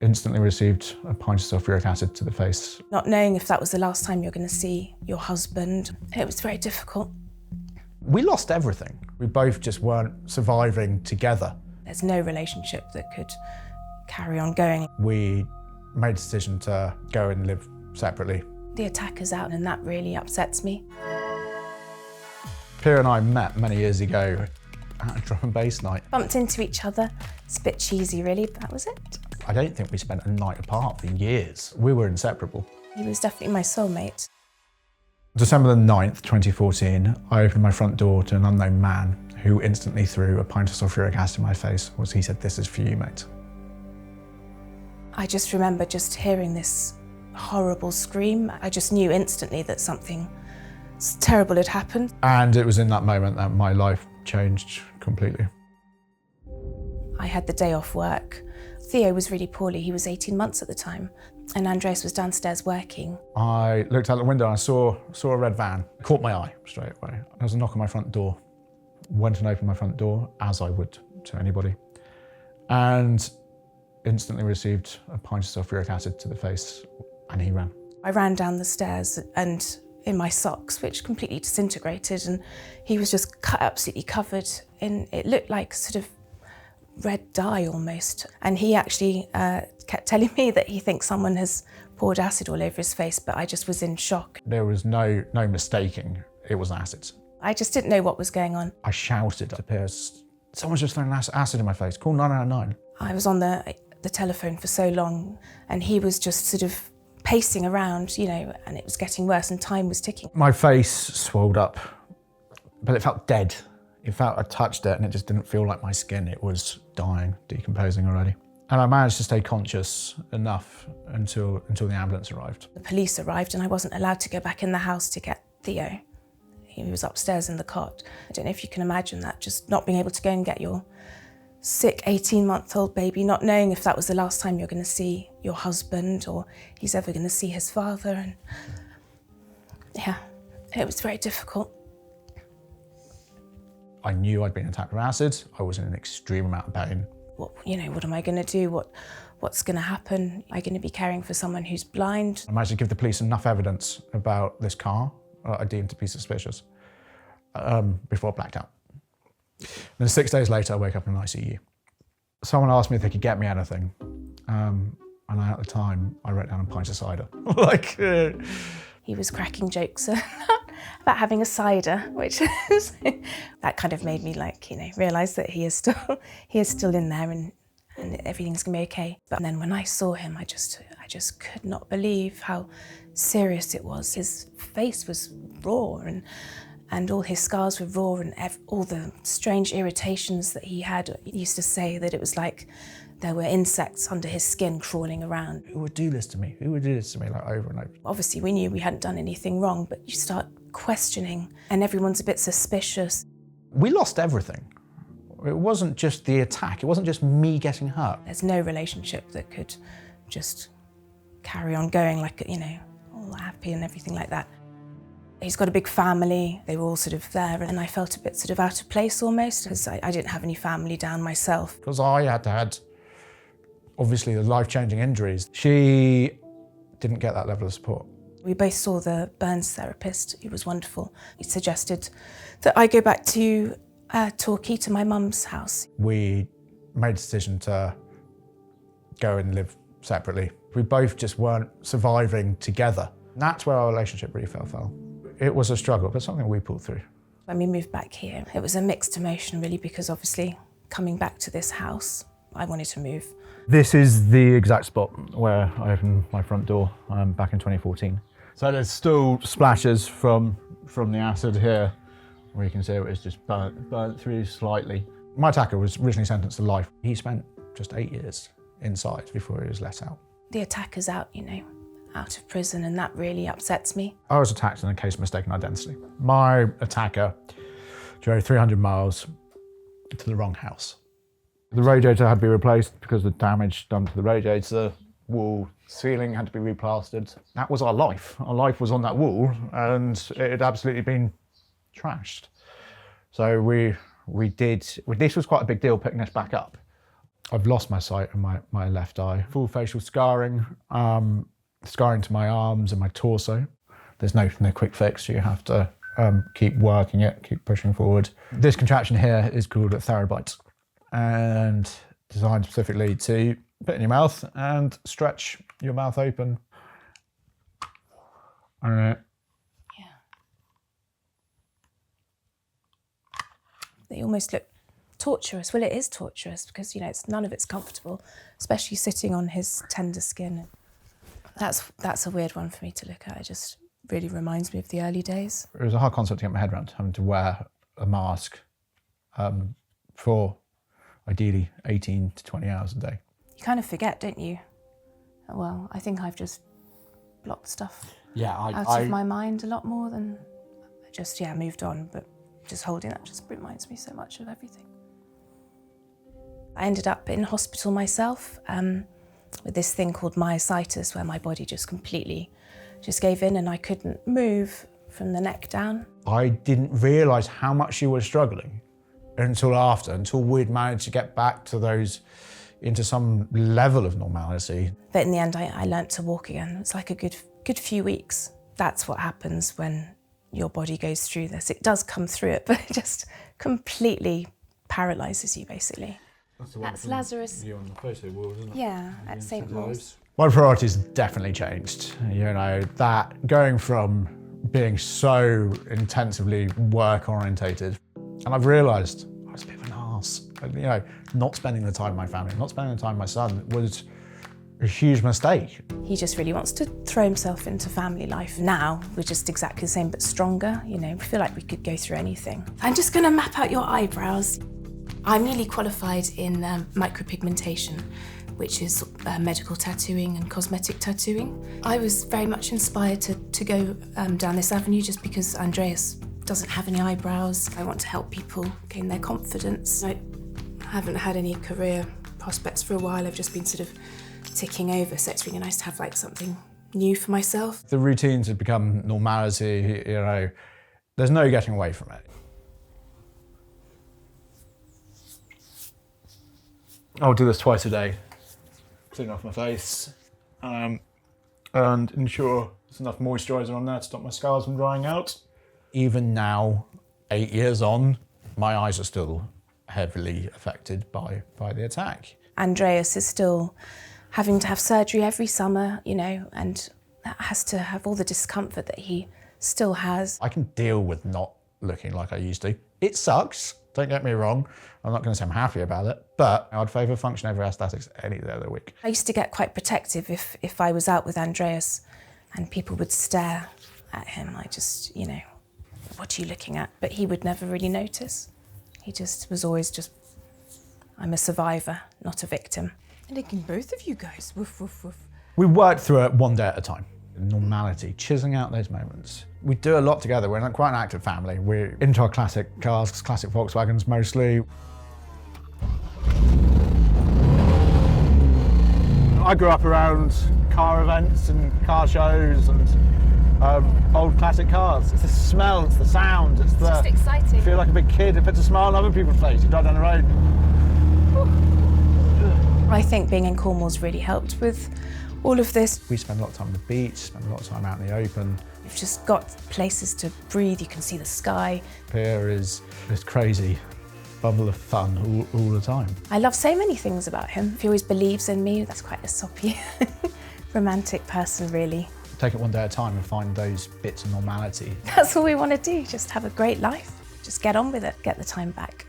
Instantly received a pint of sulfuric acid to the face. Not knowing if that was the last time you're going to see your husband, it was very difficult. We lost everything. We both just weren't surviving together. There's no relationship that could carry on going. We made a decision to go and live separately. The attacker's out and that really upsets me. Pia and I met many years ago at a drum and bass night. Bumped into each other. It's a bit cheesy really, but that was it. I don't think we spent a night apart for years. We were inseparable. He was definitely my soulmate. December the 9th, 2014, I opened my front door to an unknown man who instantly threw a pint of sulfuric acid in my face. He said, "This is for you, mate." I just remember just hearing this horrible scream. I just knew instantly that something terrible had happened. And it was in that moment that my life changed completely. I had the day off work. Theo was really poorly. He was 18 months at the time. And Andreas was downstairs working. I looked out the window and I saw a red van. It caught my eye straight away. There was a knock on my front door. Went and opened my front door, as I would to anybody, and instantly received a pint of sulfuric acid to the face, and he ran. I ran down the stairs and in my socks, which completely disintegrated, and he was just absolutely covered in, it looked like sort of red dye almost. And he actually kept telling me that he thinks someone has poured acid all over his face, but I just was in shock. There was no mistaking it was acid. I just didn't know what was going on. I shouted to Piers, "Someone's just thrown acid in my face, call 999. I was on the telephone for so long and he was just sort of pacing around, you know, and it was getting worse and time was ticking. My face swelled up, but it felt dead. It felt, I touched it and it just didn't feel like my skin. It was dying, decomposing already. And I managed to stay conscious enough until the ambulance arrived. The police arrived and I wasn't allowed to go back in the house to get Theo. He was upstairs in the cot. I don't know if you can imagine that, just not being able to go and get your sick 18-month-old baby, not knowing if that was the last time you're going to see your husband or he's ever going to see his father. And yeah, it was very difficult. I knew I'd been attacked with acid. I was in an extreme amount of pain. What am I going to do? What's going to happen? Am I going to be caring for someone who's blind? I managed to give the police enough evidence about this car I deemed to be suspicious before I blacked out. Then 6 days later, I wake up in an ICU. Someone asked me if they could get me anything. And at the time, I wrote down a pint of cider. He was cracking jokes about having a cider, which is, that kind of made me realise that he is still in there and everything's gonna be okay. But then when I saw him, I just could not believe how serious it was. His face was raw and all his scars were raw and all the strange irritations that he had. He used to say that it was like there were insects under his skin crawling around. Who would do this to me? Who would do this to me over and over? Obviously we knew we hadn't done anything wrong, but you start questioning and everyone's a bit suspicious. We lost everything. It wasn't just the attack. It wasn't just me getting hurt. There's no relationship that could just carry on going all happy and everything like that. He's got a big family. They were all sort of there and I felt a bit sort of out of place almost because I didn't have any family down myself. Because I had obviously the life-changing injuries. She didn't get that level of support. We both saw the burns therapist, who was wonderful. He suggested that I go back to Torquay, to my mum's house. We made a decision to go and live separately. We both just weren't surviving together. And that's where our relationship really fell. It was a struggle, but something we pulled through. When we moved back here, it was a mixed emotion really, because obviously coming back to this house, I wanted to move. This is the exact spot where I opened my front door back in 2014. So there's still splashes from the acid here, where you can see it was just burnt through slightly. My attacker was originally sentenced to life. He spent just 8 years inside before he was let out. The attacker's out, out of prison, and that really upsets me. I was attacked in a case of mistaken identity. My attacker drove 300 miles to the wrong house. The radiator had to be replaced because of the damage done to the radiator. Wall, ceiling had to be replastered. That was our life. Our life was on that wall and it had absolutely been trashed. So this was quite a big deal picking this back up. I've lost my sight in my left eye. Full facial scarring, scarring to my arms and my torso. There's no quick fix. You have to keep working it, keep pushing forward. This contraction here is called a therabite and designed specifically to put in your mouth and stretch your mouth open. Yeah. They almost look torturous. Well, it is torturous because, you know, none of it's comfortable, especially sitting on his tender skin. That's a weird one for me to look at. It just really reminds me of the early days. It was a hard concept to get my head around, having to wear a mask for ideally 18 to 20 hours a day. You kind of forget, don't you? Well, I think I've just blocked stuff out of my mind a lot more than just, moved on, but just holding that just reminds me so much of everything. I ended up in hospital myself with this thing called myositis, where my body just completely gave in and I couldn't move from the neck down. I didn't realise how much she was struggling until we'd managed to get back to those, into some level of normality. But in the end, I learnt to walk again. It's like a good few weeks. That's what happens when your body goes through this. It does come through it, but it just completely paralyses you, basically. That's Lazarus. You on the photo wall, isn't it? Yeah, at St. Paul's. My priorities definitely changed. You know, that going from being so intensively work orientated, and I've realised I was a bit of an arse. You know, not spending the time with my family, not spending the time with my son was a huge mistake. He just really wants to throw himself into family life. Now we're just exactly the same but stronger. You know, we feel like we could go through anything. I'm just going to map out your eyebrows. I'm newly qualified in micropigmentation, which is medical tattooing and cosmetic tattooing. I was very much inspired to go down this avenue just because Andreas doesn't have any eyebrows. I want to help people gain their confidence. I haven't had any career prospects for a while. I've just been sort of ticking over, so it's really nice to have like something new for myself. The routines have become normality, you know, there's no getting away from it. I'll do this twice a day. Clean off my face and ensure there's enough moisturiser on there to stop my scars from drying out. Even now, 8 years on, my eyes are still heavily affected by the attack. Andreas is still having to have surgery every summer, you know, and that has to have all the discomfort that he still has. I can deal with not looking like I used to. It sucks, don't get me wrong. I'm not going to say I'm happy about it, but I'd favour function over aesthetics any day of the week. I used to get quite protective if I was out with Andreas and people would stare at him. I just, you know, what are you looking at? But he would never really notice. He just was always just, I'm a survivor, not a victim. And again, both of you guys, woof, woof, woof. We worked through it one day at a time. Normality, chiseling out those moments. We do a lot together. We're quite an active family. We're into our classic cars, classic Volkswagens mostly. I grew up around car events and car shows and old classic cars. It's the smell, it's the sound, it's just exciting. You feel like a big kid. It puts a smile on other people's faces. You drive down the road. I think being in Cornwall's really helped with all of this. We spend a lot of time on the beach, spend a lot of time out in the open. You've just got places to breathe, you can see the sky. Here is this crazy bubble of fun all the time. I love so many things about him. He always believes in me. That's quite a soppy, romantic person, really. Take it one day at a time and find those bits of normality. That's all we want to do, just have a great life. Just get on with it, get the time back.